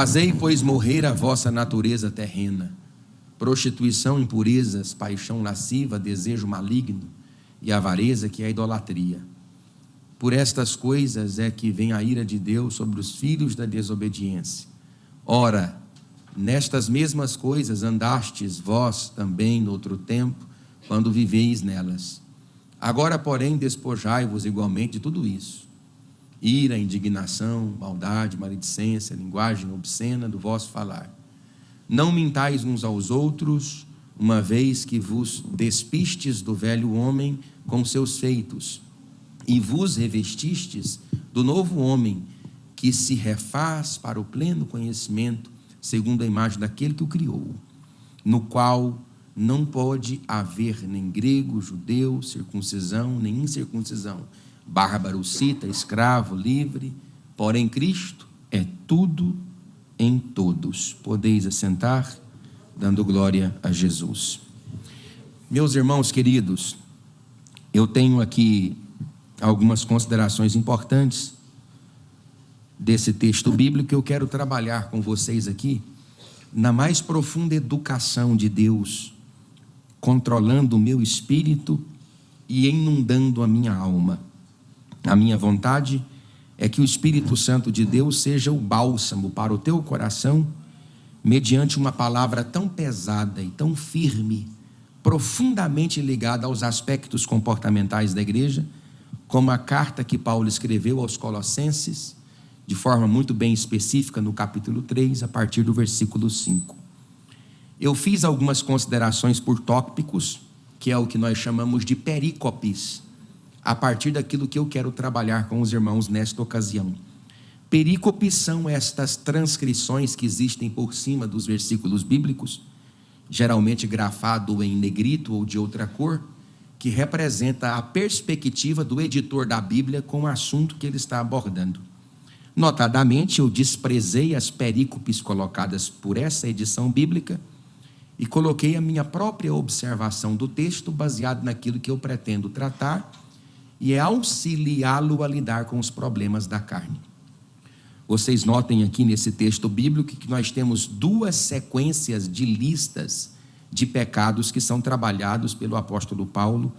Fazei, pois, morrer a vossa natureza terrena, prostituição, impurezas, paixão lasciva, desejo maligno e avareza, que é a idolatria. Por estas coisas é que vem a ira de Deus sobre os filhos da desobediência. Ora, nestas mesmas coisas andastes vós também no outro tempo, quando viveis nelas. Agora, porém, despojai-vos igualmente de tudo isso: ira, indignação, maldade, maledicência, linguagem obscena do vosso falar. Não mintais uns aos outros, uma vez que vos despistes do velho homem com seus feitos, e vos revestistes do novo homem, que se refaz para o pleno conhecimento, segundo a imagem daquele que o criou, no qual não pode haver nem grego, judeu, circuncisão, nem incircuncisão, bárbaro, cita, escravo, livre, porém Cristo é tudo em todos. Podeis assentar, dando glória a Jesus. Meus irmãos queridos, eu tenho aqui algumas considerações importantes desse texto bíblico que eu quero trabalhar com vocês aqui, na mais profunda educação de Deus, controlando o meu espírito e inundando a minha alma. A minha vontade é que o Espírito Santo de Deus seja o bálsamo para o teu coração, mediante uma palavra tão pesada e tão firme, profundamente ligada aos aspectos comportamentais da igreja, como a carta que Paulo escreveu aos Colossenses, de forma muito bem específica, no capítulo 3, a partir do versículo 5. Eu fiz algumas considerações por tópicos, que é o que nós chamamos de perícopes, a partir daquilo que eu quero trabalhar com os irmãos nesta ocasião. Perícopes são estas transcrições que existem por cima dos versículos bíblicos, geralmente grafado em negrito ou de outra cor, que representa a perspectiva do editor da Bíblia com o assunto que ele está abordando. Notadamente, eu desprezei as perícopes colocadas por essa edição bíblica e coloquei a minha própria observação do texto baseado naquilo que eu pretendo tratar, e é auxiliá-lo a lidar com os problemas da carne. Vocês notem aqui nesse texto bíblico que nós temos duas sequências de listas de pecados que são trabalhados pelo apóstolo Paulo,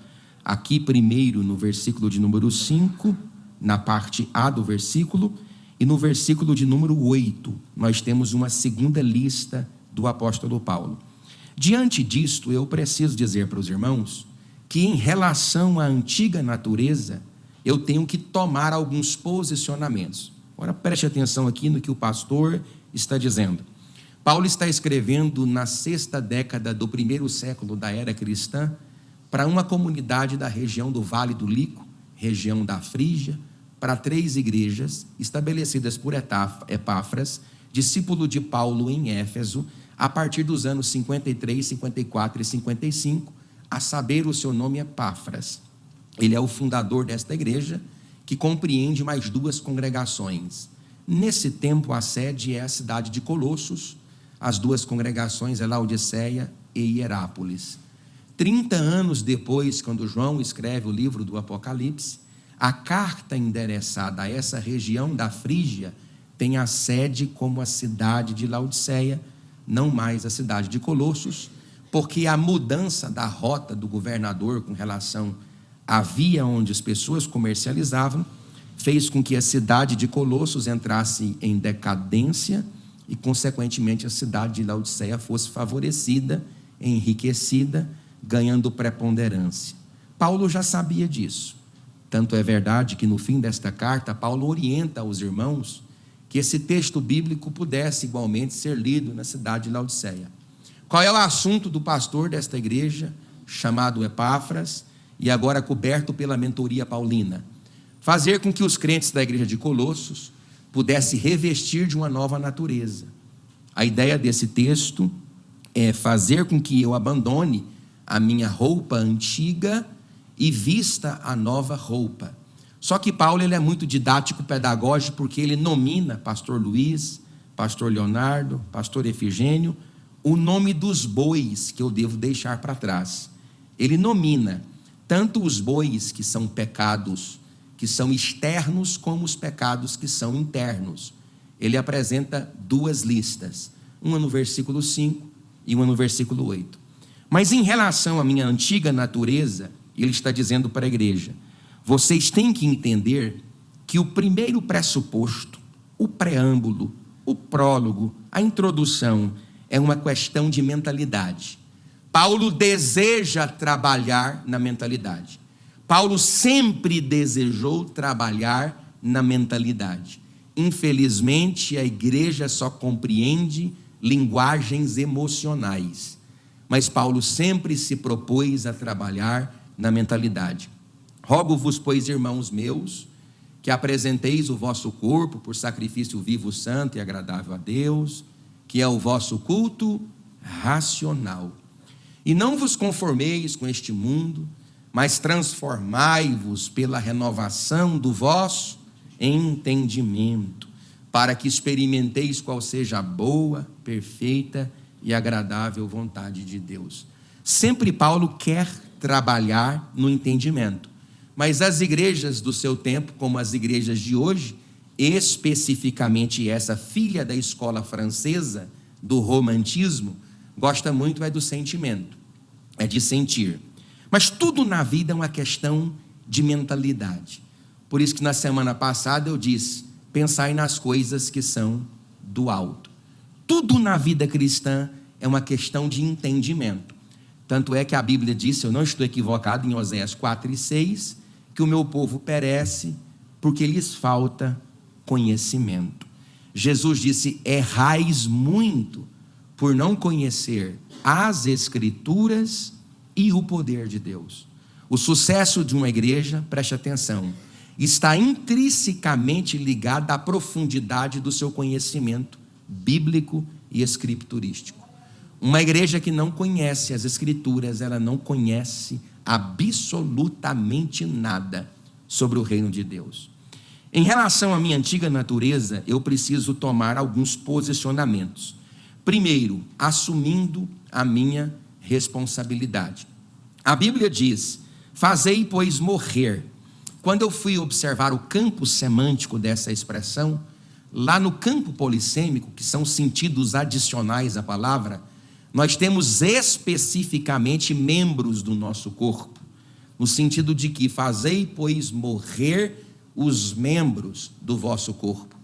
aqui primeiro no versículo de número 5, na parte A do versículo, e no versículo de número 8, nós temos uma segunda lista do apóstolo Paulo. Diante disto, eu preciso dizer para os irmãos que, em relação à antiga natureza, eu tenho que tomar alguns posicionamentos. Agora preste atenção aqui no que o pastor está dizendo. Paulo está escrevendo na 6ª década do 1º século da era cristã para uma comunidade da região do Vale do Lico, região da Frígia, para 3 igrejas estabelecidas por Epáfras, discípulo de Paulo em Éfeso, a partir dos anos 53, 54 e 55, a saber, o seu nome é Epáfras. Ele é o fundador desta igreja, que compreende mais 2 congregações. Nesse tempo, a sede é a cidade de Colossos, as 2 congregações é Laodiceia e Hierápolis. 30 anos depois, quando João escreve o livro do Apocalipse, a carta endereçada a essa região da Frígia tem a sede como a cidade de Laodiceia, não mais a cidade de Colossos, porque a mudança da rota do governador com relação à via onde as pessoas comercializavam fez com que a cidade de Colossos entrasse em decadência e, consequentemente, a cidade de Laodiceia fosse favorecida, enriquecida, ganhando preponderância. Paulo já sabia disso. Tanto é verdade que, no fim desta carta, Paulo orienta aos irmãos que esse texto bíblico pudesse igualmente ser lido na cidade de Laodiceia. Qual é o assunto do pastor desta igreja, chamado Epáfras, e agora coberto pela mentoria paulina? Fazer com que os crentes da igreja de Colossos pudessem revestir de uma nova natureza. A ideia desse texto é fazer com que eu abandone a minha roupa antiga e vista a nova roupa. Só que Paulo ele é muito didático, pedagógico, porque ele nomina pastor Luiz, pastor Leonardo, pastor Efigênio, o nome dos bois que eu devo deixar para trás. Ele nomina tanto os bois que são pecados, que são externos, como os pecados que são internos. ele apresenta duas listas, uma no versículo 5 e uma no versículo 8. Mas em relação à minha antiga natureza, ele está dizendo para a igreja: vocês têm que entender que o primeiro pressuposto, o preâmbulo, o prólogo, a introdução, é uma questão de mentalidade. Paulo deseja trabalhar na mentalidade. Paulo sempre desejou trabalhar na mentalidade. Infelizmente, a igreja só compreende linguagens emocionais. Mas Paulo sempre se propôs a trabalhar na mentalidade. Rogo-vos, pois, irmãos meus, que apresenteis o vosso corpo por sacrifício vivo, santo e agradável a Deus, que é o vosso culto racional. E não vos conformeis com este mundo, mas transformai-vos pela renovação do vosso entendimento, para que experimenteis qual seja a boa, perfeita e agradável vontade de Deus. Sempre Paulo quer trabalhar no entendimento, mas as igrejas do seu tempo, como as igrejas de hoje, especificamente essa filha da escola francesa, do romantismo, gosta muito do sentimento, é de sentir. Mas tudo na vida é uma questão de mentalidade. Por isso que na semana passada eu disse: pensai nas coisas que são do alto. Tudo na vida cristã é uma questão de entendimento. Tanto é que a Bíblia diz, se eu não estou equivocado, em Oséias 4:6, que o meu povo perece porque lhes falta conhecimento. Jesus disse: errais muito por não conhecer as Escrituras e o poder de Deus. O sucesso de uma igreja, preste atenção, está intrinsecamente ligado à profundidade do seu conhecimento bíblico e escriturístico. Uma igreja que não conhece as Escrituras, ela não conhece absolutamente nada sobre o reino de Deus. Em relação à minha antiga natureza, eu preciso tomar alguns posicionamentos. Primeiro, assumindo a minha responsabilidade. A Bíblia diz: fazei, pois, morrer. Quando eu fui observar o campo semântico dessa expressão, lá no campo polissêmico, que são sentidos adicionais à palavra, nós temos especificamente membros do nosso corpo, no sentido de que fazei, pois, morrer os membros do vosso corpo.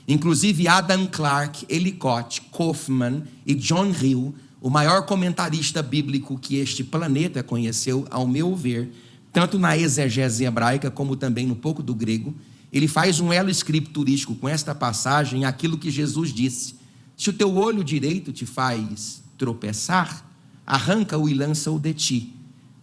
Inclusive Adam Clarke, Ellicott, Kaufman e John Hill, o maior comentarista bíblico que este planeta conheceu, ao meu ver, tanto na exegese hebraica como também no pouco do grego, ele faz um elo escriturístico com esta passagem, aquilo que Jesus disse: se o teu olho direito te faz tropeçar, arranca-o e lança-o de ti,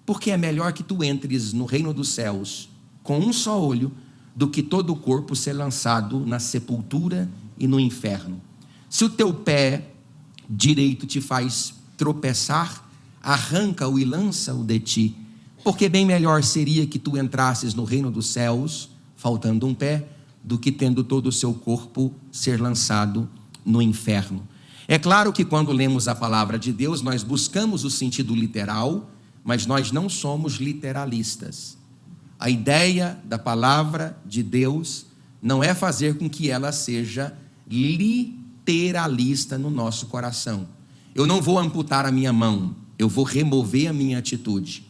porque é melhor que tu entres no reino dos céus com um só olho, do que todo o corpo ser lançado na sepultura e no inferno. Se o teu pé direito te faz tropeçar, arranca-o e lança-o de ti, porque bem melhor seria que tu entrasses no reino dos céus, faltando um pé, do que tendo todo o seu corpo ser lançado no inferno. É claro que quando lemos a palavra de Deus, nós buscamos o sentido literal, mas nós não somos literalistas. A ideia da palavra de Deus não é fazer com que ela seja literalista no nosso coração. Eu não vou amputar a minha mão, eu vou remover a minha atitude.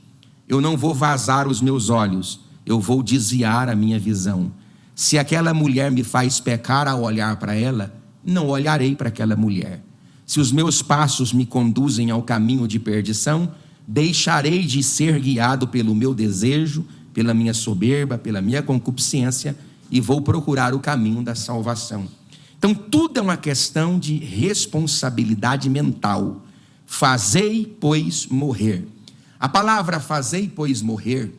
Eu não vou vazar os meus olhos, eu vou desviar a minha visão. Se aquela mulher me faz pecar ao olhar para ela, não olharei para aquela mulher. Se os meus passos me conduzem ao caminho de perdição, deixarei de ser guiado pelo meu desejo, pela minha soberba, pela minha concupiscência, e vou procurar o caminho da salvação. Então tudo é uma questão de responsabilidade mental. Fazei, pois, morrer. A palavra fazei, pois, morrer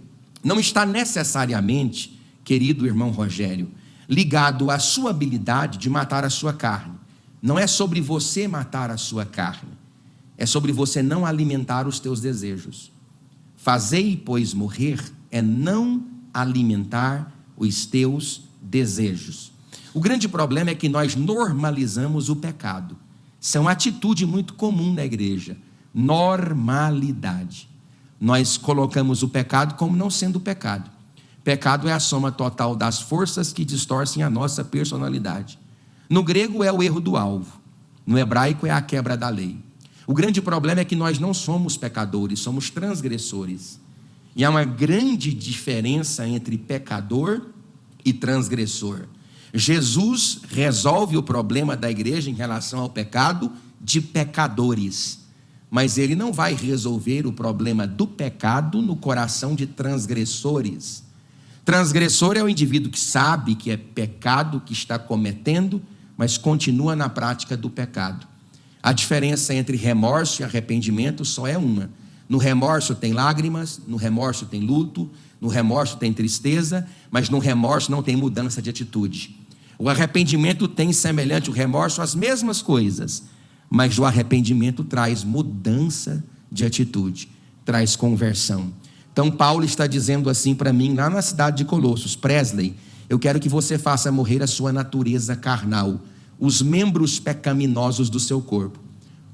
não está necessariamente, querido irmão Rogério, ligado à sua habilidade de matar a sua carne. Não é sobre você matar a sua carne, é sobre você não alimentar os teus desejos. Fazei, pois, morrer é não alimentar os teus desejos. O grande problema é que nós normalizamos o pecado. Isso é uma atitude muito comum na igreja. Normalidade. Nós colocamos o pecado como não sendo pecado. Pecado é a soma total das forças que distorcem a nossa personalidade. No grego é o erro do alvo, no hebraico é a quebra da lei. O grande problema é que nós não somos pecadores, somos transgressores. E há uma grande diferença entre pecador e transgressor. Jesus resolve o problema da igreja em relação ao pecado de pecadores, mas ele não vai resolver o problema do pecado no coração de transgressores. Transgressor é o indivíduo que sabe que é pecado que está cometendo, mas continua na prática do pecado. A diferença entre remorso e arrependimento só é uma. No remorso tem lágrimas, no remorso tem luto, no remorso tem tristeza, mas no remorso não tem mudança de atitude. O arrependimento tem, semelhante ao remorso, as mesmas coisas, mas o arrependimento traz mudança de atitude, traz conversão. Então Paulo está dizendo assim para mim, lá na cidade de Colossos: Presley, eu quero que você faça morrer a sua natureza carnal, os membros pecaminosos do seu corpo.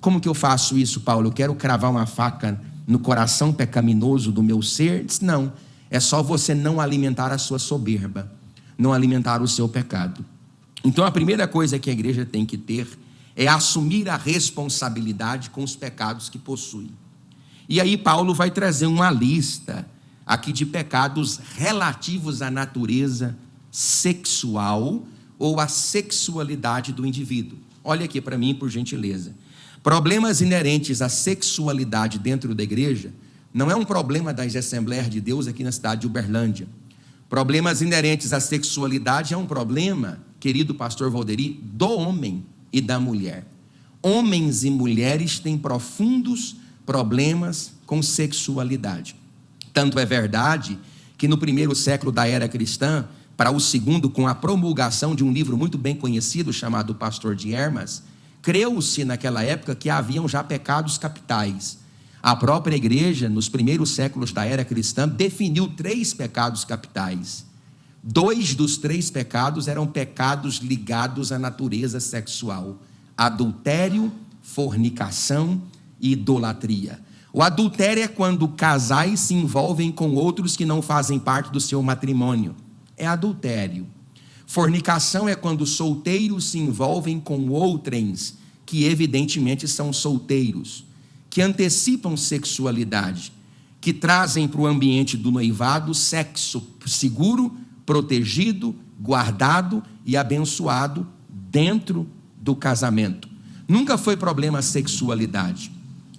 Como que eu faço isso, Paulo? Eu quero cravar uma faca no coração pecaminoso do meu ser? Diz, não, é só você não alimentar a sua soberba, não alimentar o seu pecado. Então a primeira coisa que a igreja tem que ter é assumir a responsabilidade com os pecados que possui. E aí Paulo vai trazer uma lista aqui de pecados relativos à natureza sexual ou à sexualidade do indivíduo. Olha aqui para mim, por gentileza. Problemas inerentes à sexualidade dentro da igreja não é um problema das Assembleias de Deus aqui na cidade de Uberlândia. Problemas inerentes à sexualidade é um problema, querido pastor Valderi, do homem e da mulher. Homens e mulheres têm profundos problemas com sexualidade. Tanto é verdade que no primeiro século da era cristã, para o segundo, com a promulgação de um livro muito bem conhecido chamado Pastor de Hermas, creu-se naquela época que haviam já pecados capitais. A própria igreja, nos primeiros séculos da era cristã, definiu 3 pecados capitais. 2 dos 3 pecados eram pecados ligados à natureza sexual: adultério, fornicação e idolatria. O adultério é quando casais se envolvem com outros que não fazem parte do seu matrimônio. É adultério. Fornicação é quando solteiros se envolvem com outrens que evidentemente são solteiros, que antecipam sexualidade, que trazem para o ambiente do noivado sexo seguro, protegido, guardado e abençoado dentro do casamento. Nunca foi problema a sexualidade.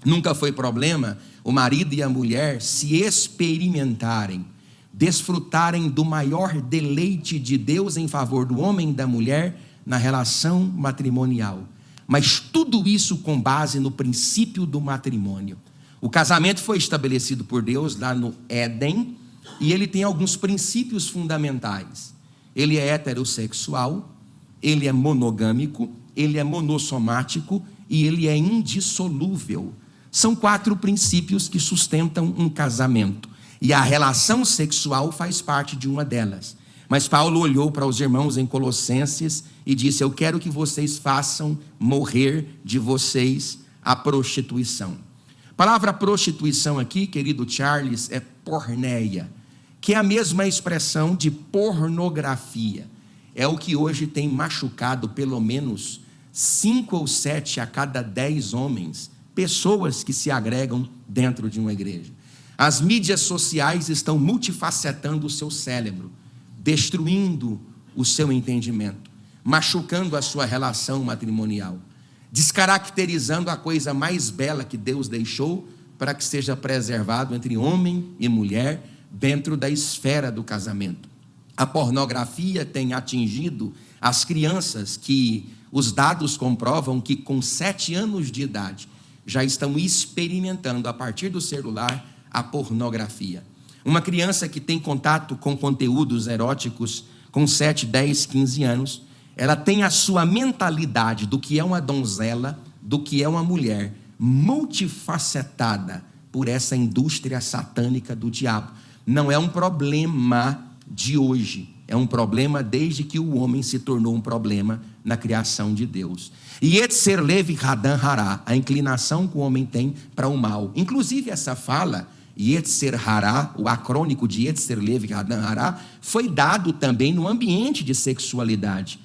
Nunca foi problema o marido e a mulher se experimentarem, desfrutarem do maior deleite de Deus em favor do homem e da mulher na relação matrimonial. Mas tudo isso com base no princípio do matrimônio. O casamento foi estabelecido por Deus lá no Éden e ele tem alguns princípios fundamentais. Ele é heterossexual, ele é monogâmico, ele é monossomático e ele é indissolúvel. São 4 princípios que sustentam um casamento. E a relação sexual faz parte de uma delas. Mas Paulo olhou para os irmãos em Colossenses e disse: eu quero que vocês façam morrer de vocês a prostituição. A palavra prostituição aqui, querido Charles, é porneia, que é a mesma expressão de pornografia. É o que hoje tem machucado pelo menos 5 ou 7 a cada 10 homens, pessoas que se agregam dentro de uma igreja. As mídias sociais estão multifacetando o seu cérebro, destruindo o seu entendimento, machucando a sua relação matrimonial, descaracterizando a coisa mais bela que Deus deixou para que seja preservado entre homem e mulher dentro da esfera do casamento. A pornografia tem atingido as crianças que os dados comprovam que com 7 anos de idade já estão experimentando a partir do celular a pornografia. Uma criança que tem contato com conteúdos eróticos com 7, 10, 15 anos, ela tem a sua mentalidade do que é uma donzela, do que é uma mulher, multifacetada por essa indústria satânica do diabo. Não é um problema de hoje, é um problema desde que o homem se tornou um problema na criação de Deus. E Yetzer Lev Hadan Hará, a inclinação que o homem tem para o mal. Inclusive essa fala, Yetzer Hará, o acrônico de Yetzer Lev Hadan Hará, foi dado também no ambiente de sexualidade.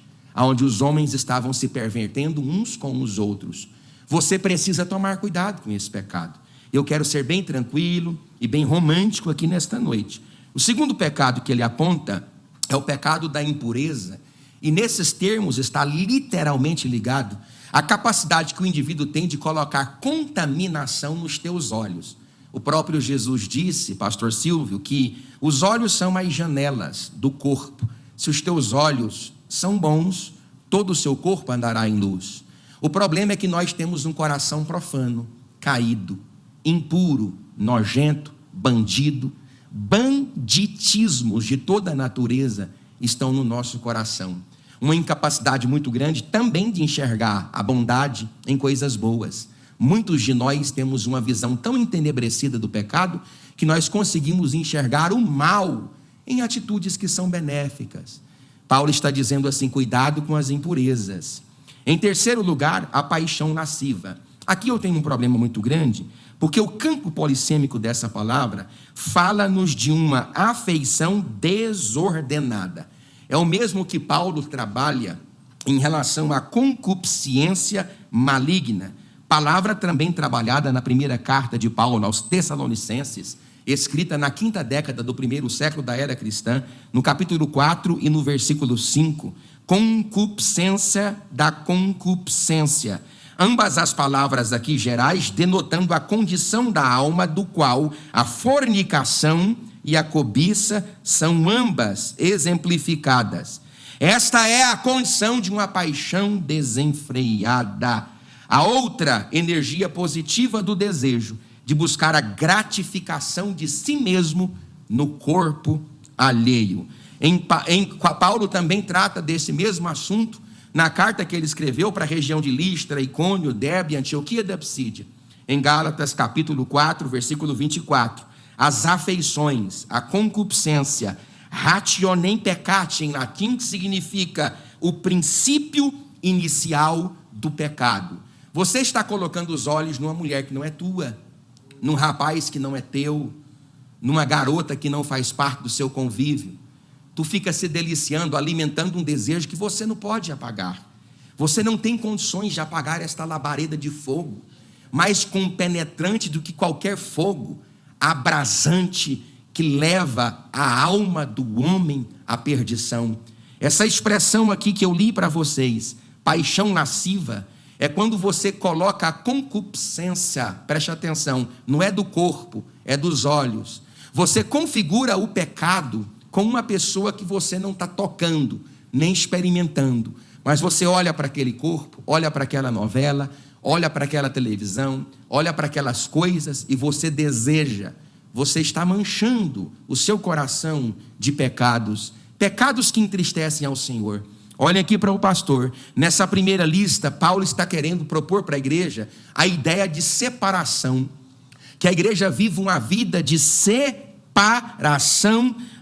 onde os homens estavam se pervertendo uns com os outros. Você precisa tomar cuidado com esse pecado. Eu quero ser bem tranquilo e bem romântico aqui nesta noite. O segundo pecado que ele aponta é o pecado da impureza, e nesses termos está literalmente ligado à capacidade que o indivíduo tem de colocar contaminação nos teus olhos. O próprio Jesus disse, pastor Silvio, que os olhos são as janelas do corpo. Se os teus olhos são bons, todo o seu corpo andará em luz. O problema é que nós temos um coração profano, caído, impuro, nojento, bandido. Banditismos de toda a natureza estão no nosso coração. Uma incapacidade muito grande também de enxergar a bondade em coisas boas. Muitos de nós temos uma visão tão entenebrecida do pecado que nós conseguimos enxergar o mal em atitudes que são benéficas. Paulo está dizendo assim: cuidado com as impurezas. Em terceiro lugar, a paixão lasciva. Aqui eu tenho um problema muito grande, porque o campo polissêmico dessa palavra fala-nos de uma afeição desordenada. É o mesmo que Paulo trabalha em relação à concupiscência maligna. Palavra também trabalhada na primeira carta de Paulo aos Tessalonicenses, escrita na 5ª década do primeiro século da era cristã, no capítulo 4 e no versículo 5. Concupiscência da concupiscência. Ambas as palavras aqui gerais denotando a condição da alma, do qual a fornicação e a cobiça são ambas exemplificadas. Esta é a condição de uma paixão desenfreada. A outra energia positiva do desejo de buscar a gratificação de si mesmo no corpo alheio. Paulo também trata desse mesmo assunto na carta que ele escreveu para a região de Listra, Icônio, Derbe e Antioquia da Psídia, em Gálatas capítulo 4, versículo 24. As afeições, a concupiscência, rationem peccati em latim, que significa o princípio inicial do pecado. Você está colocando os olhos numa mulher que não é tua, num rapaz que não é teu, numa garota que não faz parte do seu convívio. Tu fica se deliciando, alimentando um desejo que você não pode apagar. Você não tem condições de apagar esta labareda de fogo, mais compenetrante do que qualquer fogo, abrasante, que leva a alma do homem à perdição. Essa expressão aqui que eu li para vocês, paixão lasciva, é quando você coloca a concupiscência, preste atenção, não é do corpo, é dos olhos. Você configura o pecado com uma pessoa que você não está tocando, nem experimentando, mas você olha para aquele corpo, olha para aquela novela, olha para aquela televisão, olha para aquelas coisas e você deseja. Você está manchando o seu coração de pecados, pecados que entristecem ao Senhor. Olhem aqui para o pastor, nessa primeira lista, Paulo está querendo propor para a igreja a ideia de separação, que a igreja viva uma vida de separação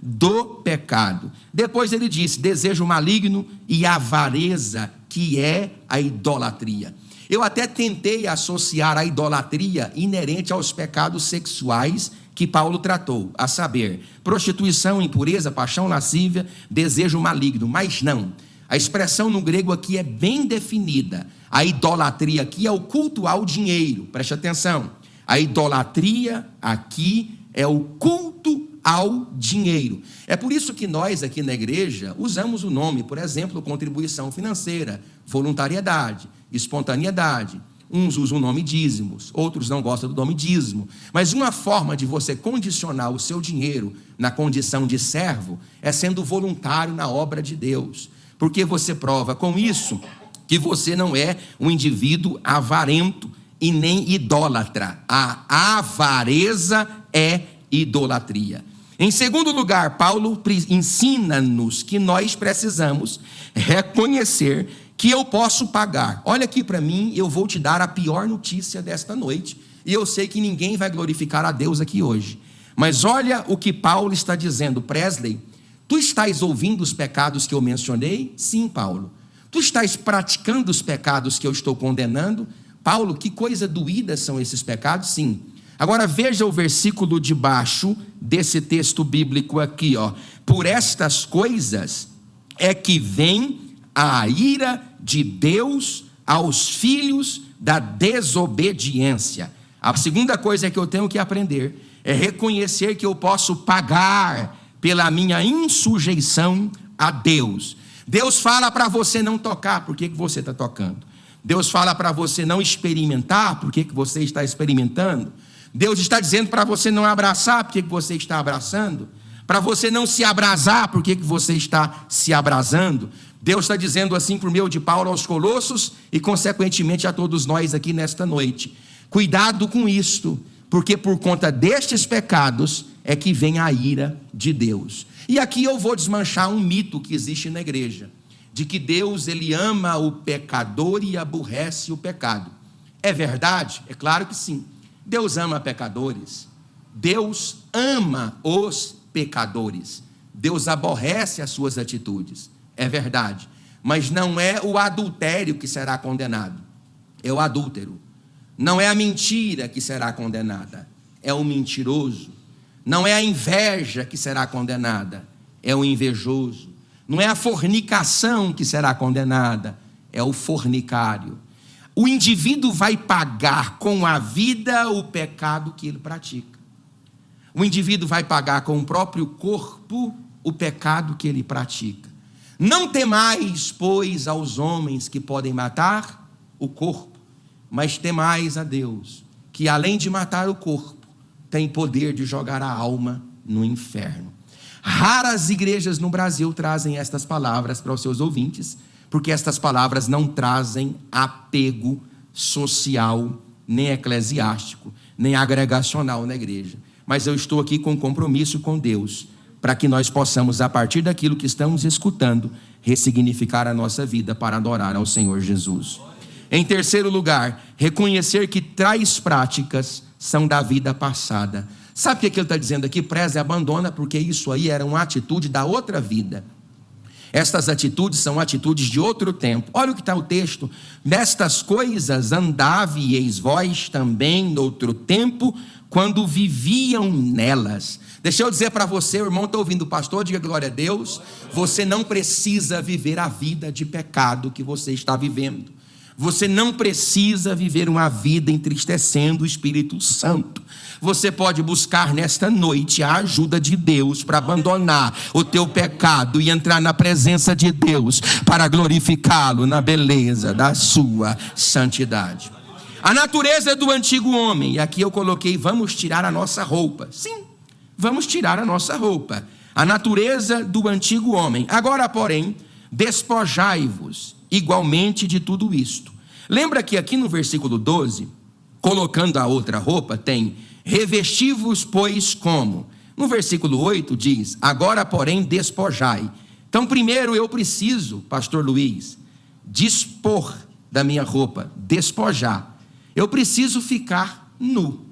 do pecado. Depois ele disse, desejo maligno e avareza, que é a idolatria. Eu até tentei associar a idolatria inerente aos pecados sexuais que Paulo tratou, a saber, prostituição, impureza, paixão lascívia, desejo maligno, mas não. A expressão no grego aqui é bem definida. A idolatria aqui é o culto ao dinheiro. Preste atenção. A idolatria aqui é o culto ao dinheiro. É por isso que nós aqui na igreja usamos o nome, por exemplo, contribuição financeira, voluntariedade, espontaneidade. Uns usam o nome dízimos, outros não gostam do nome dízimo. Mas uma forma de você condicionar o seu dinheiro na condição de servo é sendo voluntário na obra de Deus. Porque você prova com isso que você não é um indivíduo avarento e nem idólatra. A avareza é idolatria. Em segundo lugar, Paulo ensina-nos que nós precisamos reconhecer que eu posso pagar. Olha aqui para mim, eu vou te dar a pior notícia desta noite. E eu sei que ninguém vai glorificar a Deus aqui hoje. Mas olha o que Paulo está dizendo, Presley. Tu estás ouvindo os pecados que eu mencionei? Sim, Paulo. Tu estás praticando os pecados que eu estou condenando? Paulo, que coisa doída são esses pecados? Sim. Agora veja o versículo de baixo desse texto bíblico aqui, ó. Por estas coisas é que vem a ira de Deus aos filhos da desobediência. A segunda coisa que eu tenho que aprender é reconhecer que eu posso pagar pela minha insujeição a Deus. Deus fala para você não tocar, por que você está tocando? Deus fala para você não experimentar, por que você está experimentando? Deus está dizendo para você não abraçar, por que você está abraçando? Para você não se abrasar, por que você está se abrasando? Deus está dizendo assim por meio de Paulo aos Colossos e consequentemente a todos nós aqui nesta noite. Cuidado com isto, porque por conta destes pecados é que vem a ira de Deus. E aqui eu vou desmanchar um mito que existe na igreja, de que Deus ele ama o pecador e aborrece o pecado. É verdade? É claro que sim. Deus ama pecadores. Deus ama os pecadores. Deus aborrece as suas atitudes. É verdade. Mas não é o adultério que será condenado. É o adúltero. Não é a mentira que será condenada. É o mentiroso. Não é a inveja que será condenada. É o invejoso. Não é a fornicação que será condenada. É o fornicário. O indivíduo vai pagar com a vida o pecado que ele pratica. O indivíduo vai pagar com o próprio corpo o pecado que ele pratica. Não temais, pois, aos homens que podem matar o corpo, mas temais a Deus, que além de matar o corpo, tem poder de jogar a alma no inferno. Raras igrejas no Brasil trazem estas palavras para os seus ouvintes, porque estas palavras não trazem apego social, nem eclesiástico, nem agregacional na igreja. Mas eu estou aqui com compromisso com Deus, para que nós possamos, a partir daquilo que estamos escutando, ressignificar a nossa vida para adorar ao Senhor Jesus. Em terceiro lugar, reconhecer que tais práticas são da vida passada. Sabe o que ele está dizendo aqui? Preza e abandona, porque isso aí era uma atitude da outra vida. Estas atitudes são atitudes de outro tempo. Olha o que está o texto. Nestas coisas andáveis vós também noutro tempo, quando viviam nelas. Deixa eu dizer para você, o irmão está ouvindo o pastor, diga glória a Deus. Você não precisa viver a vida de pecado que você está vivendo. Você não precisa viver uma vida entristecendo o Espírito Santo. Você pode buscar nesta noite a ajuda de Deus para abandonar o teu pecado e entrar na presença de Deus para glorificá-lo na beleza da sua santidade. A natureza do antigo homem, e aqui eu coloquei, vamos tirar a nossa roupa. Sim, vamos tirar a nossa roupa. A natureza do antigo homem. Agora, porém, despojai-vos igualmente de tudo isto. Lembra que aqui no versículo 12, colocando a outra roupa, tem revesti-vos, pois, como? No versículo 8 diz, agora, porém, despojai. Então, primeiro eu preciso, pastor Luiz, dispor da minha roupa, despojar. Eu preciso ficar nu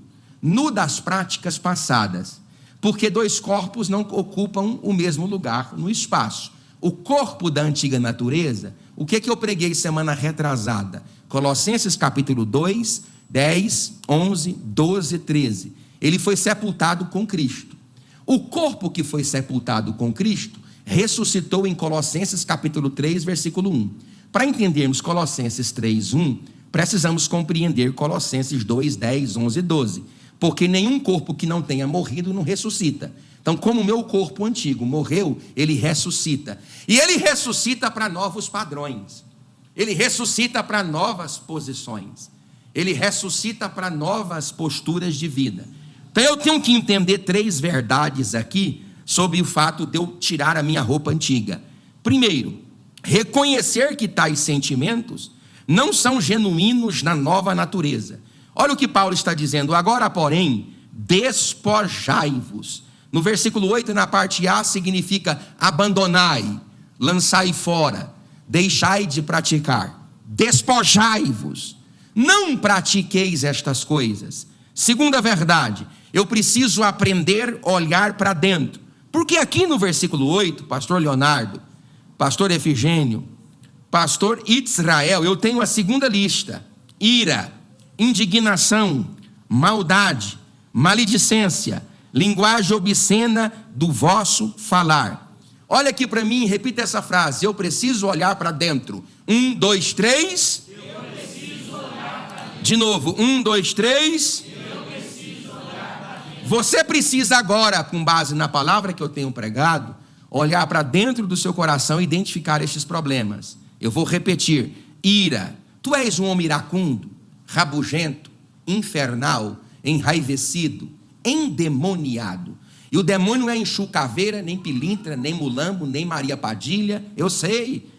das práticas passadas, porque dois corpos não ocupam o mesmo lugar no espaço. O corpo da antiga natureza, o que eu preguei semana retrasada? Colossenses capítulo 2, 10, 11, 12, 13. Ele foi sepultado com Cristo. O corpo que foi sepultado com Cristo ressuscitou em Colossenses capítulo 3, versículo 1. Para entendermos Colossenses 3, 1, precisamos compreender Colossenses 2, 10, 11 e 12. Porque nenhum corpo que não tenha morrido não ressuscita. Então, como o meu corpo antigo morreu, ele ressuscita. E ele ressuscita para novos padrões. Ele ressuscita para novas posições. Ele ressuscita para novas posturas de vida. Então, eu tenho que entender três verdades aqui sobre o fato de eu tirar a minha roupa antiga. Primeiro, reconhecer que tais sentimentos não são genuínos na nova natureza. Olha o que Paulo está dizendo. Agora, porém, despojai-vos. No versículo 8, na parte A, significa abandonai, lançai fora, deixai de praticar. Despojai-vos. Não pratiqueis estas coisas. Segunda verdade, eu preciso aprender a olhar para dentro. Porque aqui no versículo 8, pastor Leonardo, pastor Efigênio, pastor Israel, eu tenho a segunda lista: ira, indignação, maldade, maledicência, linguagem obscena do vosso falar. Olha aqui para mim, repita essa frase: eu preciso olhar para dentro. 1, 2, 3. Eu preciso olhar para dentro. De novo, 1, 2, 3. Eu preciso olhar para dentro. Você precisa agora, com base na palavra que eu tenho pregado, olhar para dentro do seu coração e identificar estes problemas. Eu vou repetir: ira. Tu és um homem iracundo, rabugento, infernal, enraivecido, endemoniado. E o demônio é Exu Caveira, nem Pilintra, nem Mulambo, nem Maria Padilha. Eu sei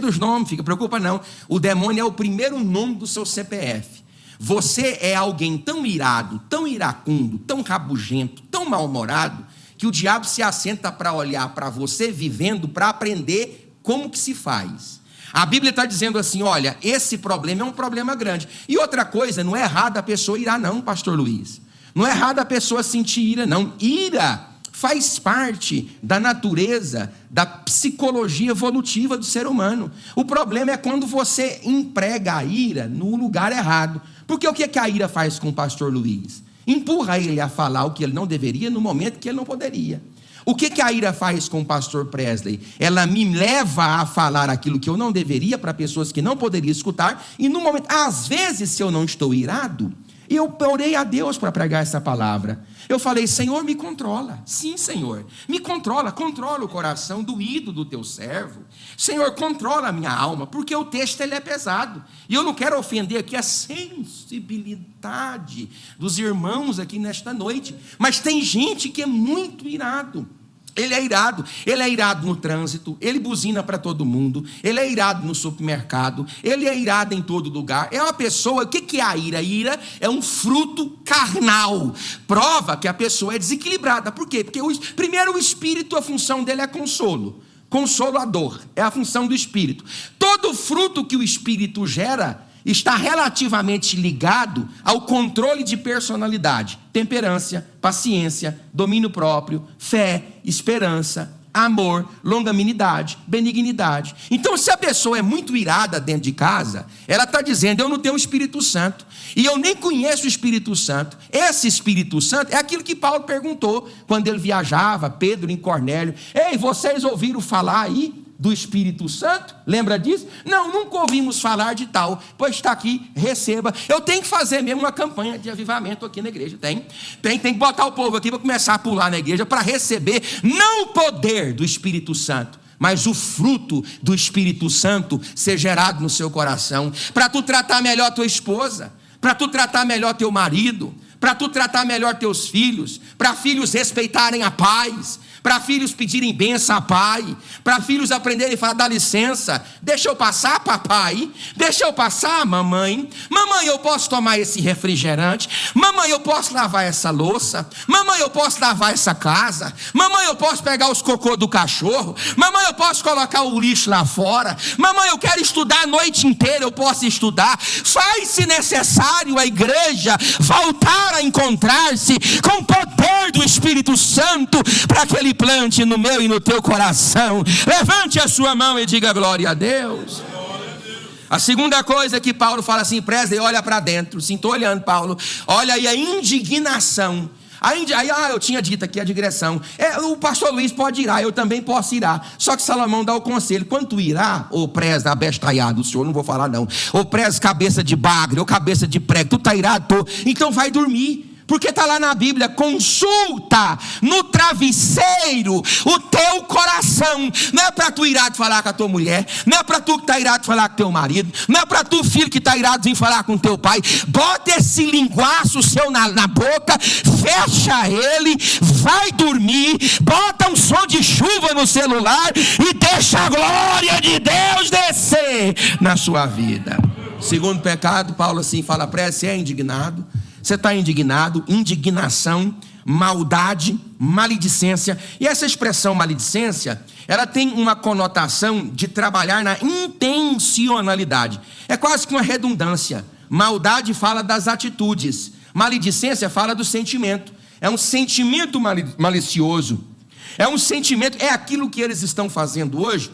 dos nomes, fica preocupa não. O demônio é o primeiro nome do seu CPF. Você é alguém tão irado, tão iracundo, tão rabugento, tão mal-humorado, que o diabo se assenta para olhar para você vivendo, para aprender como que se faz. A Bíblia está dizendo assim: olha, esse problema é um problema grande. E outra coisa, não é errado a pessoa irar não, pastor Luiz. Não é errado a pessoa sentir ira não. Ira faz parte da natureza, da psicologia evolutiva do ser humano. O problema é quando você emprega a ira no lugar errado. Porque o que a ira faz com o pastor Luiz? Empurra ele a falar o que ele não deveria no momento que ele não poderia. O que a ira faz com o pastor Presley? Ela me leva a falar aquilo que eu não deveria para pessoas que não poderiam escutar. E no momento, às vezes, se eu não estou irado, eu orei a Deus para pregar essa palavra. Eu falei: Senhor, me controla. Sim, Senhor, me controla. Controla o coração doído do teu servo. Senhor, controla a minha alma, porque o texto ele é pesado. E eu não quero ofender aqui a sensibilidade dos irmãos aqui nesta noite. Mas tem gente que é muito irado. Ele é irado no trânsito, ele buzina para todo mundo, ele é irado no supermercado, ele é irado em todo lugar. É uma pessoa, o que é a ira? A ira é um fruto carnal, prova que a pessoa é desequilibrada. Por quê? Porque primeiro o espírito, a função dele é consolador, é a função do espírito. Todo fruto que o espírito gera está relativamente ligado ao controle de personalidade: temperância, paciência, domínio próprio, fé, esperança, amor, longanimidade, benignidade. Então, se a pessoa é muito irada dentro de casa, ela está dizendo: eu não tenho o Espírito Santo, e eu nem conheço o Espírito Santo. Esse Espírito Santo é aquilo que Paulo perguntou quando ele viajava, Pedro em Cornélio: ei, vocês ouviram falar aí do Espírito Santo? Lembra disso? Não, nunca ouvimos falar de tal. Pois está aqui, receba. Eu tenho que fazer mesmo uma campanha de avivamento aqui na igreja. Tem que botar o povo aqui para começar a pular na igreja, para receber não o poder do Espírito Santo, mas o fruto do Espírito Santo ser gerado no seu coração, para tu tratar melhor tua esposa, para tu tratar melhor teu marido, para tu tratar melhor teus filhos, para filhos respeitarem a paz, para filhos pedirem bênção a pai, para filhos aprenderem a falar: dá licença, deixa eu passar, papai, deixa eu passar, mamãe, eu posso tomar esse refrigerante, mamãe, eu posso lavar essa louça, mamãe, eu posso lavar essa casa, mamãe, eu posso pegar os cocô do cachorro, mamãe, eu posso colocar o lixo lá fora, mamãe, eu quero estudar a noite inteira, eu posso estudar. Faz, se necessário, a igreja voltar a encontrar-se com o poder do Espírito Santo, para que ele plante no meu e no teu coração. Levante a sua mão e diga glória a Deus. A segunda coisa que Paulo fala assim: Presley, olha para dentro. Sim, estou olhando, Paulo. Olha aí a indignação. Eu tinha dito aqui a digressão. O pastor Luiz pode irar, eu também posso irar. Só que Salomão dá o conselho: quando tu irá, ô Presley abestalhado, o senhor não vou falar não, ô Presley cabeça de bagre, ou cabeça de prego, tu tá irado? Então vai dormir. Porque está lá na Bíblia: consulta no travesseiro o teu coração. Não é para tu irado falar com a tua mulher, não é para tu que está irado falar com teu marido, não é para tu, filho, que está irado vir falar com teu pai. Bota esse linguaço seu na boca, fecha ele, vai dormir, bota um som de chuva no celular e deixa a glória de Deus descer na sua vida. Segundo pecado, Paulo assim fala: você é indignado. Você está indignado, indignação, maldade, maledicência. E essa expressão maledicência, ela tem uma conotação de trabalhar na intencionalidade. É quase que uma redundância. Maldade fala das atitudes, maledicência fala do sentimento. É um sentimento malicioso. É um sentimento, é aquilo que eles estão fazendo hoje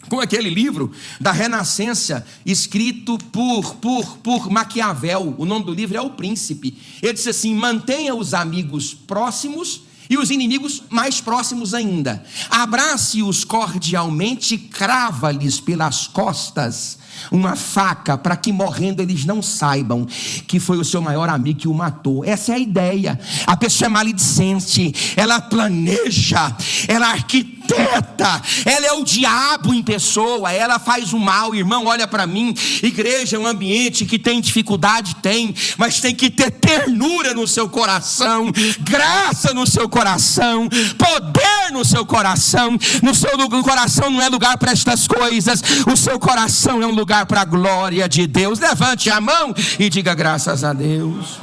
com aquele livro da Renascença, escrito por Maquiavel. O nome do livro é O Príncipe. Ele disse assim: mantenha os amigos próximos E os inimigos mais próximos ainda. Abrace-os cordialmente, crava-lhes pelas costas uma faca, para que morrendo eles não saibam que foi o seu maior amigo que o matou. Essa é a ideia. A pessoa é maledicente, ela planeja, ela arquiteta, ela é o diabo em pessoa, ela faz o mal. Irmão, olha para mim, igreja é um ambiente que tem dificuldade, mas tem que ter ternura no seu coração, graça no seu coração, poder no seu coração. No seu coração não é lugar para estas coisas, o seu coração é um lugar para a glória de Deus. Levante a mão e diga graças a Deus.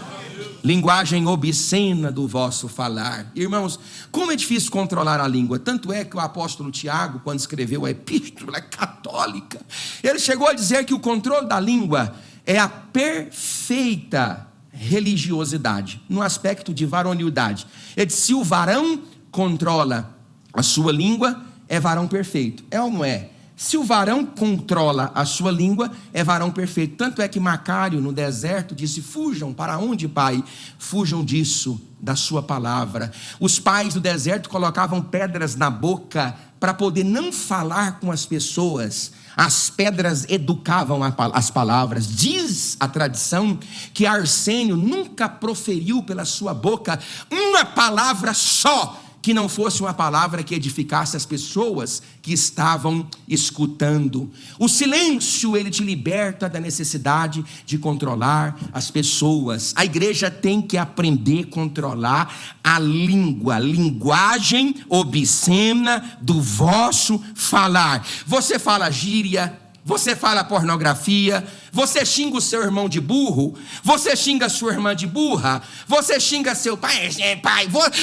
Linguagem obscena do vosso falar. Irmãos, como é difícil controlar a língua. Tanto é que o apóstolo Tiago, quando escreveu a epístola católica, ele chegou a dizer que o controle da língua é a perfeita religiosidade, no aspecto de varonilidade. Ele disse: se o varão controla a sua língua, é varão perfeito. É ou não é? Se o varão controla a sua língua, é varão perfeito. Tanto é que Macário, no deserto, disse: fujam. Para onde, pai? Fujam disso, da sua palavra. Os pais do deserto colocavam pedras na boca para poder não falar com as pessoas. As pedras educavam as palavras. Diz a tradição que Arsênio nunca proferiu pela sua boca uma palavra só, que não fosse uma palavra que edificasse as pessoas que estavam escutando. O silêncio, ele te liberta da necessidade de controlar as pessoas. A igreja tem que aprender a controlar a língua, linguagem obscena do vosso falar. Você fala gíria, você fala pornografia, você xinga o seu irmão de burro, você xinga a sua irmã de burra, você xinga seu pai,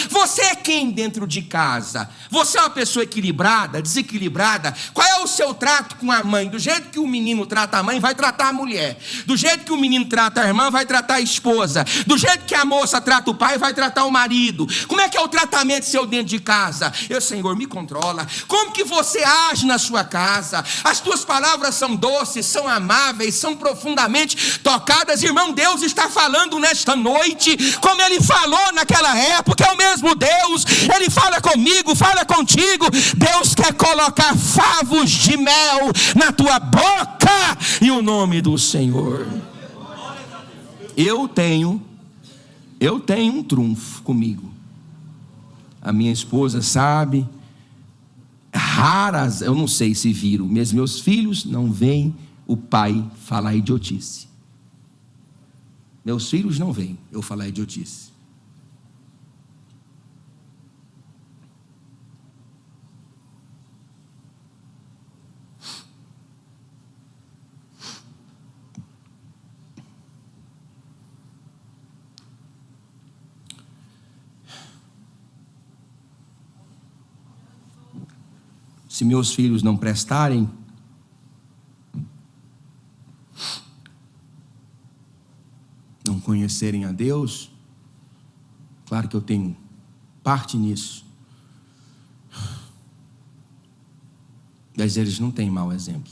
você é quem dentro de casa? Você é uma pessoa equilibrada, desequilibrada? Qual é o seu trato com a mãe? Do jeito que o menino trata a mãe, vai tratar a mulher. Do jeito que o menino trata a irmã, vai tratar a esposa. Do jeito que a moça trata o pai, vai tratar o marido. Como é que é o tratamento seu dentro de casa? Senhor, me controla. Como que você age na sua casa? As tuas palavras são doces, são amáveis, são profundamente tocadas. Irmão, Deus está falando nesta noite, como Ele falou naquela época. É o mesmo Deus, Ele fala comigo, fala contigo. Deus quer colocar favos de mel na tua boca, e o nome do Senhor. Eu tenho um trunfo comigo. A minha esposa sabe. Raras, eu não sei se viram, mas meus filhos não veem o pai falar idiotice. Meus filhos não veem eu falar idiotice. Se meus filhos não prestarem, não conhecerem a Deus, claro que eu tenho parte nisso, mas eles não têm mau exemplo.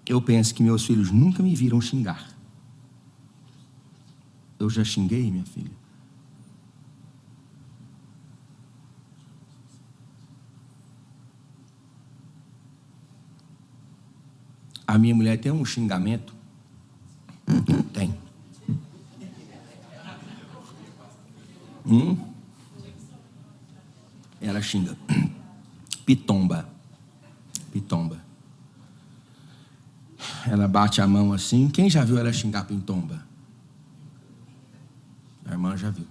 Eu penso que meus filhos nunca me viram xingar. Eu já xinguei, minha filha? A minha mulher tem um xingamento? Tem. Ela xinga. Pitomba. Pitomba. Ela bate a mão assim. Quem já viu ela xingar pitomba? A irmã já viu.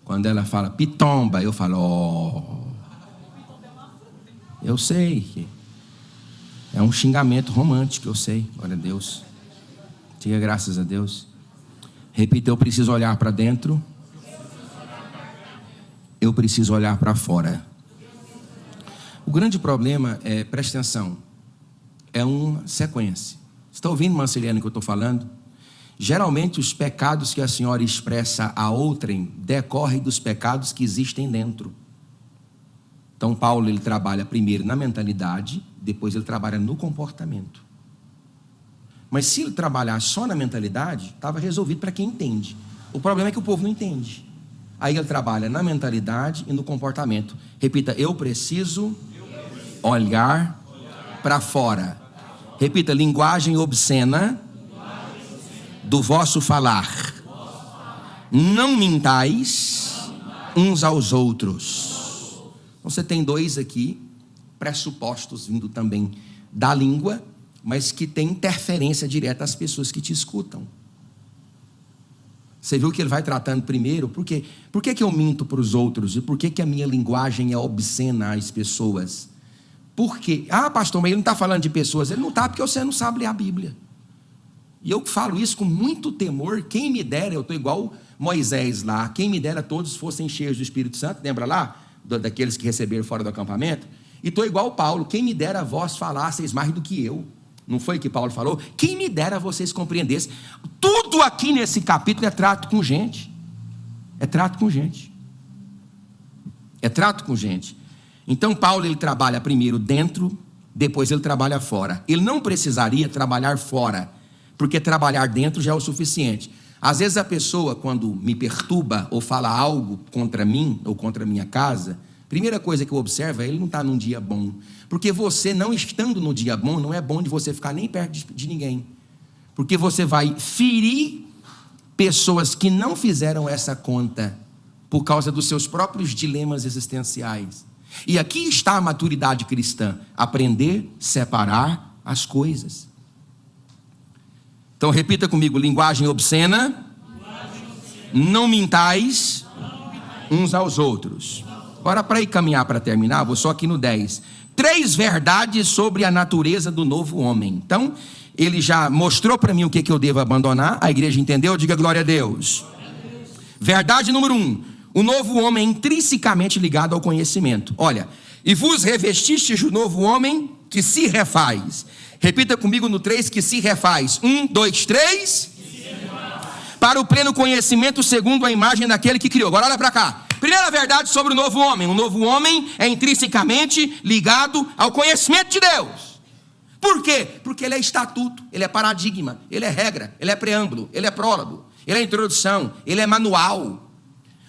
Quando ela fala pitomba, eu falo, eu sei que é um xingamento romântico, eu sei, glória a Deus. Diga graças a Deus. Repita: eu preciso olhar para dentro, eu preciso olhar para fora. O grande problema é, presta atenção, é uma sequência. Você está ouvindo, Marceliane, que eu estou falando? Geralmente os pecados que a senhora expressa a outrem decorrem dos pecados que existem dentro. Então Paulo, ele trabalha primeiro na mentalidade, depois ele trabalha no comportamento. Mas se ele trabalhar só na mentalidade, estava resolvido para quem entende. O problema é que o povo não entende. Aí ele trabalha na mentalidade e no comportamento. Repita: eu preciso olhar para fora. Repita: linguagem obscena do vosso falar. Não mintais uns aos outros. Então você tem dois aqui, pressupostos vindo também da língua, mas que tem interferência direta às pessoas que te escutam. Você viu que ele vai tratando primeiro, por quê? Por que eu minto para os outros? E por que a minha linguagem é obscena às pessoas? Por quê? Ah, pastor, mas ele não está falando de pessoas. Ele não está, porque você não sabe ler a Bíblia. E eu falo isso com muito temor. Quem me dera, eu estou igual Moisés lá, quem me dera todos fossem cheios do Espírito Santo. Lembra lá? Daqueles que receberam fora do acampamento? E estou igual Paulo, quem me dera vós falasseis mais do que eu. Não foi que Paulo falou? Quem me dera vocês compreendessem. Tudo aqui nesse capítulo é trato com gente. É trato com gente. É trato com gente. Então Paulo, ele trabalha primeiro dentro, depois ele trabalha fora. Ele não precisaria trabalhar fora, porque trabalhar dentro já é o suficiente. Às vezes a pessoa, quando me perturba ou fala algo contra mim ou contra a minha casa, primeira coisa que eu observo é: ele não está num dia bom. Porque você não estando no dia bom, não é bom de você ficar nem perto de ninguém. Porque você vai ferir pessoas que não fizeram essa conta por causa dos seus próprios dilemas existenciais. E aqui está a maturidade cristã: aprender a separar as coisas. Então repita comigo: linguagem obscena, não mintais uns aos outros. Agora, para ir caminhar para terminar, vou só aqui no 10. 3 verdades sobre a natureza do novo homem. Então, ele já mostrou para mim o que eu devo abandonar. A igreja entendeu? Diga glória a Deus. Verdade número 1. O novo homem é intrinsecamente ligado ao conhecimento. Olha: e vos revestistes do novo homem que se refaz. Repita comigo no 3, que se refaz. 1, 2, 3. Para o pleno conhecimento segundo a imagem daquele que criou. Agora olha para cá. Primeira verdade sobre o novo homem: o novo homem é intrinsecamente ligado ao conhecimento de Deus. Por quê? Porque ele é estatuto, ele é paradigma, ele é regra, ele é preâmbulo, ele é prólogo, ele é introdução, ele é manual.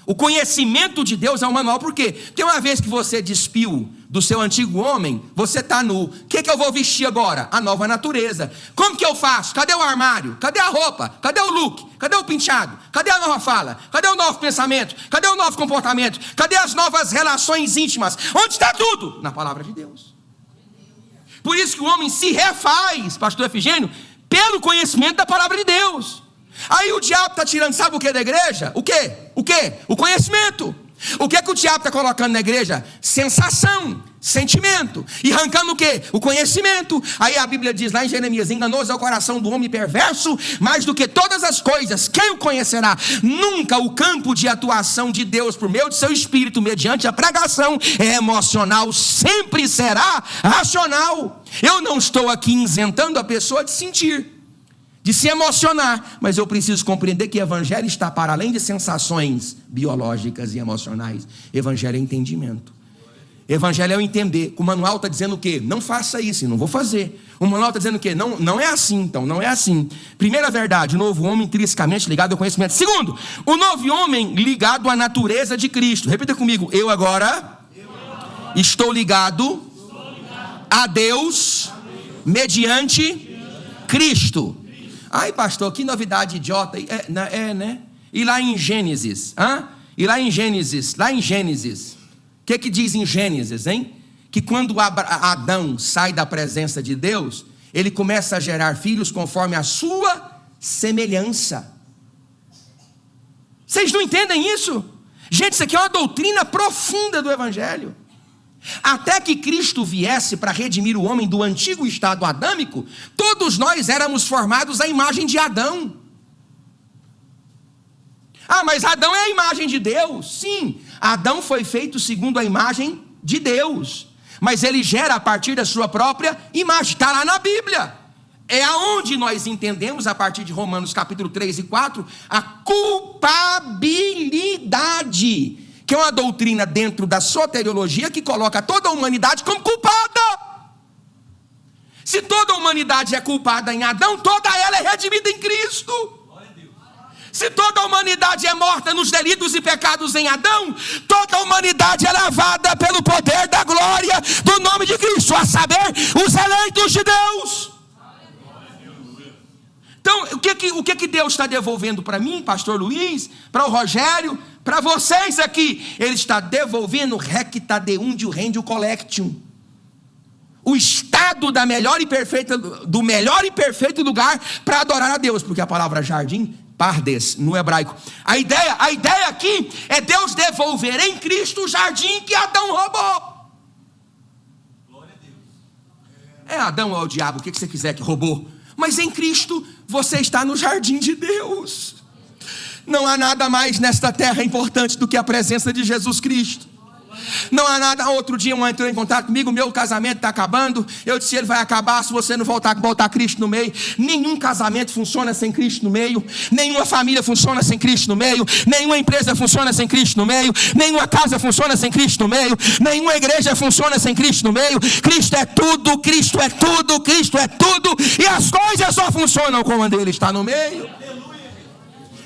O conhecimento de Deus é um manual. Por quê? Porque uma vez que você despiu do seu antigo homem, você está nu. O que eu vou vestir agora? A nova natureza. Como que eu faço? Cadê o armário? Cadê a roupa? Cadê o look? Cadê o penteado? Cadê a nova fala? Cadê o novo pensamento? Cadê o novo comportamento? Cadê as novas relações íntimas? Onde está tudo? Na palavra de Deus. Por isso que o homem se refaz, pastor Efigênio, pelo conhecimento da palavra de Deus. Aí o diabo está tirando, sabe o que da igreja? O quê? O quê? O conhecimento. O que o diabo está colocando na igreja? Sensação, sentimento. E arrancando o quê? O conhecimento. Aí a Bíblia diz lá em Jeremias: enganoso é o coração do homem perverso, mais do que todas as coisas, quem o conhecerá? Nunca o campo de atuação de Deus por meio de seu Espírito, mediante a pregação, é emocional, sempre será racional. Eu não estou aqui isentando a pessoa de sentir, de se emocionar, mas eu preciso compreender que evangelho está para além de sensações biológicas e emocionais. Evangelho é entendimento. Evangelho é o entender. O manual está dizendo o quê? Não faça isso, e não vou fazer. O manual está dizendo o quê? Não é assim, então, não é assim. Primeira verdade: o novo homem intrinsecamente ligado ao conhecimento. Segundo, o novo homem ligado à natureza de Cristo. Repita comigo: eu agora estou ligado a Deus mediante Cristo. Ai, pastor, que novidade idiota. Né? E lá em Gênesis? E lá em Gênesis? O que diz em Gênesis, hein? Que quando Adão sai da presença de Deus, ele começa a gerar filhos conforme a sua semelhança. Vocês não entendem isso? Gente, isso aqui é uma doutrina profunda do evangelho. Até que Cristo viesse para redimir o homem do antigo estado adâmico, todos nós éramos formados à imagem de Adão. Ah, mas Adão é a imagem de Deus. Sim, Adão foi feito segundo a imagem de Deus, mas ele gera a partir da sua própria imagem. Está lá na Bíblia. É aonde nós entendemos, a partir de Romanos capítulo 3 e 4, a culpabilidade, que é uma doutrina dentro da soteriologia que coloca toda a humanidade como culpada. Se toda a humanidade é culpada em Adão, toda ela é redimida em Cristo. Se toda a humanidade é morta nos delitos e pecados em Adão, toda a humanidade é lavada pelo poder da glória do nome de Cristo, a saber, os eleitos de Deus. Então, o que Deus está devolvendo para mim, pastor Luiz, para o Rogério, para vocês aqui? Ele está devolvendo recta deundio rendio collectium, o estado do melhor e perfeito lugar para adorar a Deus, porque a palavra jardim, pardes, no hebraico, a ideia aqui é Deus devolver em Cristo o jardim que Adão roubou. Glória a Deus. Adão ou o diabo, o que você quiser que roubou, mas em Cristo você está no jardim de Deus. Não há nada mais nesta terra importante do que a presença de Jesus Cristo. Não há nada. Outro dia um entrou em contato comigo, meu casamento está acabando. Eu disse, ele vai acabar se você não botar Cristo no meio. Nenhum casamento funciona sem Cristo no meio. Nenhuma família funciona sem Cristo no meio. Nenhuma empresa funciona sem Cristo no meio. Nenhuma casa funciona sem Cristo no meio. Nenhuma igreja funciona sem Cristo no meio. Cristo é tudo, Cristo é tudo, Cristo é tudo. E as coisas só funcionam quando Ele está no meio.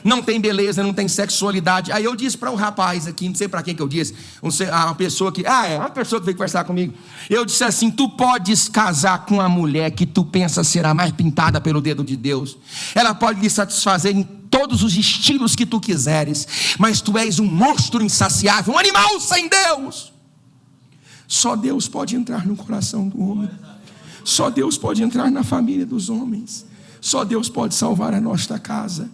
Não tem beleza, não tem sexualidade. Aí eu disse para o rapaz aqui, não sei para quem que eu disse, uma pessoa que veio conversar comigo. Eu disse assim, tu podes casar com uma mulher que tu pensa será mais pintada pelo dedo de Deus. Ela pode lhe satisfazer em todos os estilos que tu quiseres, mas tu és um monstro insaciável, um animal sem Deus. Só Deus pode entrar no coração do homem. Só Deus pode entrar na família dos homens. Só Deus pode salvar a nossa casa.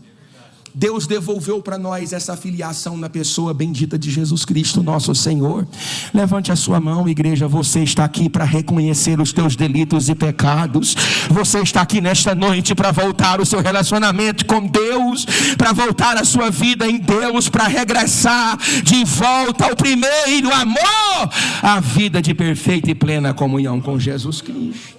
Deus devolveu para nós essa filiação na pessoa bendita de Jesus Cristo, nosso Senhor. Levante a sua mão, igreja. Você está aqui para reconhecer os teus delitos e pecados. Você está aqui nesta noite para voltar o seu relacionamento com Deus, para voltar a sua vida em Deus, para regressar de volta ao primeiro amor, a vida de perfeita e plena comunhão com Jesus Cristo.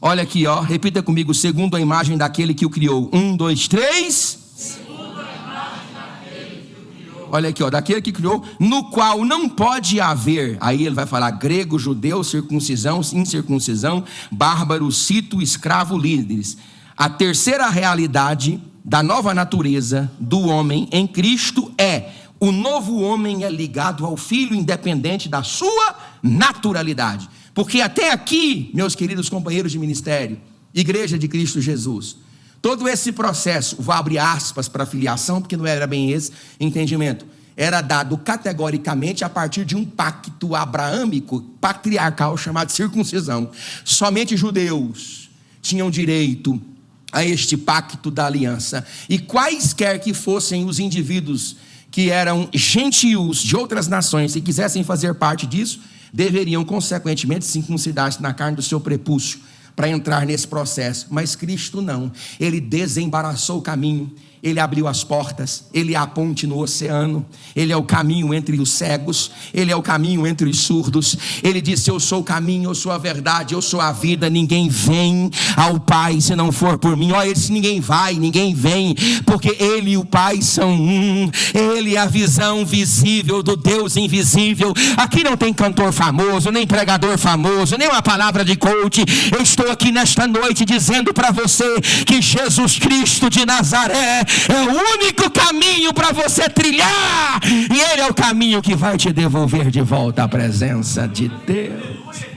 Olha aqui, repita comigo, segundo a imagem daquele que o criou. 1, 2, 3. Segundo a imagem daquele que o criou. Olha aqui, daquele que criou, no qual não pode haver, aí ele vai falar grego, judeu, circuncisão, incircuncisão, bárbaro, cito, escravo, líderes. A terceira realidade da nova natureza do homem em Cristo é: o novo homem é ligado ao Filho, independente da sua naturalidade. Porque até aqui, meus queridos companheiros de ministério, Igreja de Cristo Jesus, todo esse processo, vou abrir aspas para a filiação, porque não era bem esse entendimento, era dado categoricamente a partir de um pacto abraâmico, patriarcal, chamado circuncisão. Somente judeus tinham direito a este pacto da aliança, e quaisquer que fossem os indivíduos que eram gentios de outras nações e quisessem fazer parte disso, deveriam consequentemente circuncidar-se na carne do seu prepúcio para entrar nesse processo. Mas Cristo não. Ele desembaraçou o caminho, Ele abriu as portas, Ele é a ponte no oceano, Ele é o caminho entre os cegos, Ele é o caminho entre os surdos. Ele disse: eu sou o caminho, eu sou a verdade, eu sou a vida, ninguém vem ao Pai se não for por mim. Olha, ele disse: ninguém vai, ninguém vem, porque Ele e o Pai são um. Ele é a visão visível do Deus invisível. Aqui não tem cantor famoso, nem pregador famoso, nem uma palavra de coach. Eu estou aqui nesta noite dizendo para você que Jesus Cristo de Nazaré é o único caminho para você trilhar, e Ele é o caminho que vai te devolver de volta à presença de Deus.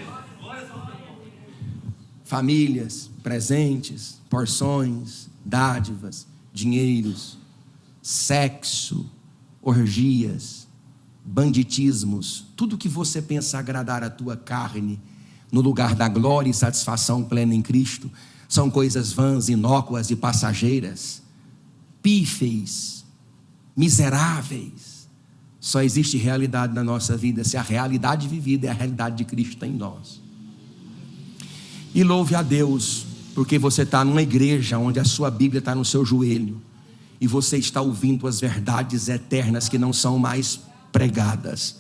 Famílias, presentes, porções, dádivas, dinheiros, sexo, orgias, banditismos, tudo que você pensa agradar a tua carne, no lugar da glória e satisfação plena em Cristo, são coisas vãs, inócuas e passageiras, pífeis, miseráveis. Só existe realidade na nossa vida se a realidade vivida é a realidade de Cristo em nós. E louve a Deus, porque você está numa igreja onde a sua Bíblia está no seu joelho, e você está ouvindo as verdades eternas que não são mais pregadas.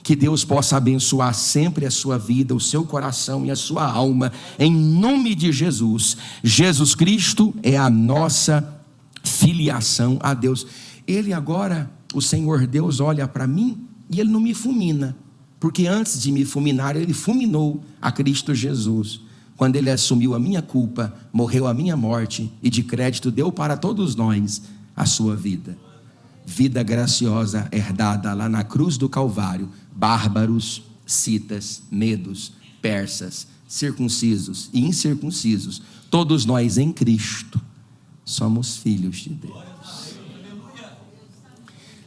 Que Deus possa abençoar sempre a sua vida, o seu coração e a sua alma, em nome de Jesus. Jesus Cristo é a nossa filiação a Deus. Ele agora, o Senhor Deus, olha para mim e Ele não me fulmina, Porque antes de me fulminar, ele fulminou a Cristo Jesus, quando ele assumiu a minha culpa, morreu a minha morte e de crédito deu para todos nós a sua vida. Vida graciosa herdada lá na cruz do Calvário. Bárbaros, citas, medos, persas, circuncisos e incircuncisos, todos nós em Cristo somos filhos de Deus.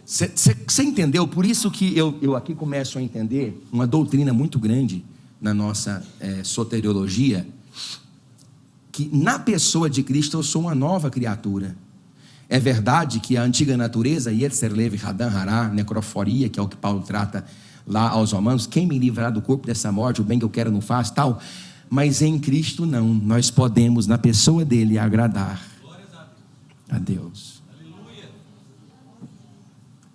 Você entendeu? Por isso que eu aqui começo a entender uma doutrina muito grande na nossa soteriologia, que na pessoa de Cristo eu sou uma nova criatura. É verdade que a antiga natureza, Yetzer Lev, Hadam, Hará, necroforia, que é o que Paulo trata lá aos Romanos, quem me livrar do corpo dessa morte, o bem que eu quero não faço, tal. Mas em Cristo não, nós podemos na pessoa dele agradar a Deus.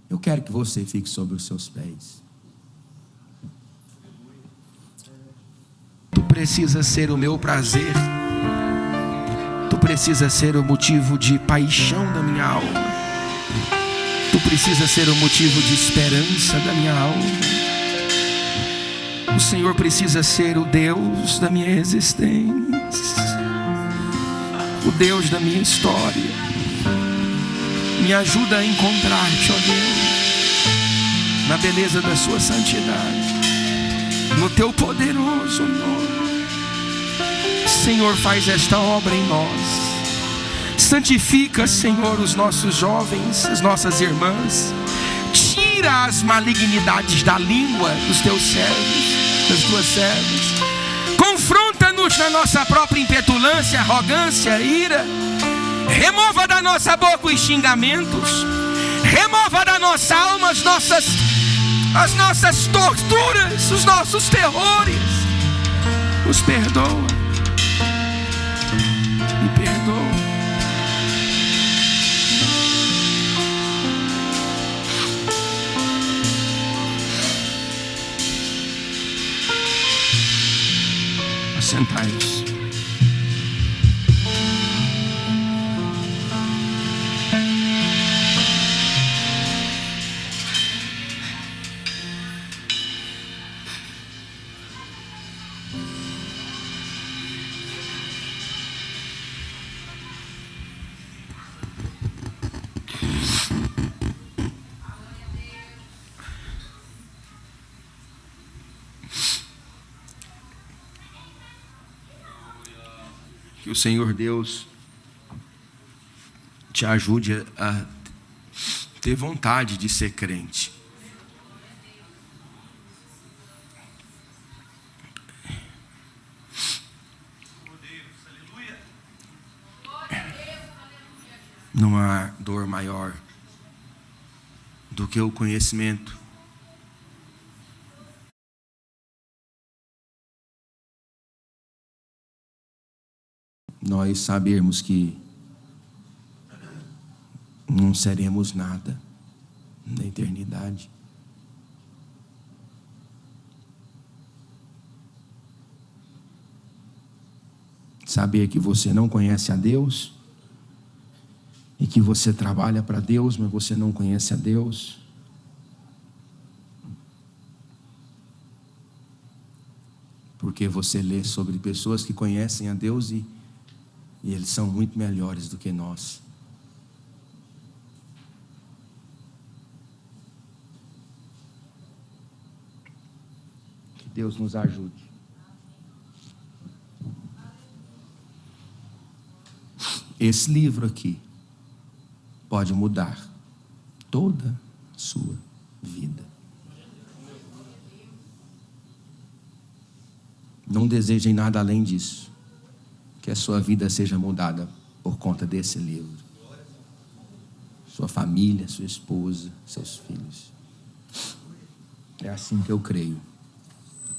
Eu quero que você fique sobre os seus pés. Tu precisa ser o meu prazer. Tu precisa ser o motivo de paixão da minha alma. Tu precisa ser o motivo de esperança da minha alma. O Senhor precisa ser o Deus da minha existência, o Deus da minha história. Me ajuda a encontrar-te, ó Deus, na beleza da sua santidade, no teu poderoso nome. Senhor, faz esta obra em nós. Santifica, Senhor, os nossos jovens, as nossas irmãs. Tira as malignidades da língua dos teus servos, das tuas servas. Confronta-nos na nossa própria impetulância, arrogância, ira. Remova da nossa boca os xingamentos. Remova da nossa alma as nossas torturas, os nossos terrores. Nos perdoa. Me perdoa. Assentai-vos. Que o Senhor Deus te ajude a ter vontade de ser crente. Não há dor maior do que o conhecimento nós sabermos que não seremos nada na eternidade. Saber que você não conhece a Deus e que você trabalha para Deus, mas você não conhece a Deus. Porque você lê sobre pessoas que conhecem a Deus e eles são muito melhores do que nós. Que Deus nos ajude. Esse livro aqui pode mudar toda a sua vida. Não desejem nada além disso. Que a sua vida seja mudada por conta desse livro. Sua família, sua esposa, seus filhos. É assim que eu creio.